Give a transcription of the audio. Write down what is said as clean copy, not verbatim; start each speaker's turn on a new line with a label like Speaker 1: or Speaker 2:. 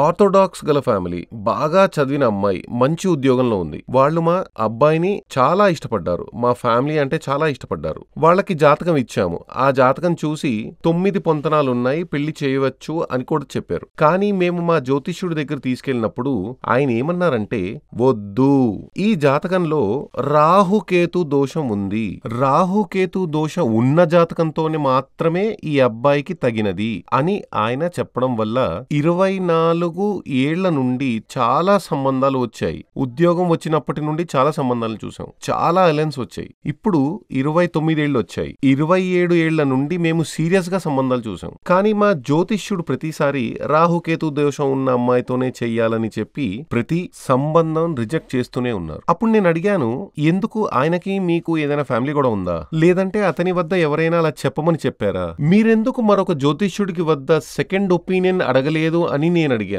Speaker 1: Orthodox గల family. బాగా చదివిన అమ్మాయి. మంచి ఉద్యోగంలో ఉంది. వాళ్ళు మా అబ్బాయిని చాలా ఇష్టపడ్డారు. మా ఫ్యామిలీ అంటే చాలా ఇష్టపడ్డారు. వాళ్ళకి జాతకం ఇచ్చాము. ఆ జాతకం చూసి 9 పొంతనాలున్నాయి, పెళ్లి చేయవచ్చు అని కూడా చెప్పారు. కానీ మేము మా జ్యోతిష్యుడి దగ్గర తీసుకెళ్ళినప్పుడు ఆయన ఏమన్నారంటే, వద్దు, ఈ జాతకంలో రాహుకేతు దోషం ఉంది. రాహుకేతు దోషం ఉన్న జాతకంతోనే మాత్రమే ఈ అబ్బాయికి తగినది అని ఆయన చెప్పడం వల్ల 24 ఏళ్ల నుండి చాలా సంబంధాలు వచ్చాయి. ఉద్యోగం వచ్చినప్పటి నుండి చాలా సంబంధాలు చూసాం. చాలా అలయన్స్ వచ్చాయి. ఇప్పుడు 29 ఏళ్లు వచ్చాయి. 27 ఏళ్ల నుండి మేము సీరియస్ గా సంబంధాలు చూసాం. కానీ మా జ్యోతిష్యుడు ప్రతిసారి రాహుకేతు దోషం ఉన్న అమ్మాయితోనే చెయ్యాలని చెప్పి ప్రతి సంబంధం రిజెక్ట్ చేస్తూనే ఉన్నారు. అప్పుడు నేను అడిగాను, ఎందుకు, ఆయనకి మీకు ఏదైనా ఫ్యామిలీ కూడా ఉందా, లేదంటే అతని వద్ద ఎవరైనా అలా చెప్పమని చెప్పారా, మీరెందుకు మరొక జ్యోతిష్యుడికి వద్ద సెకండ్ ఒపీనియన్ అడగలేదు అని నేను అడిగాను.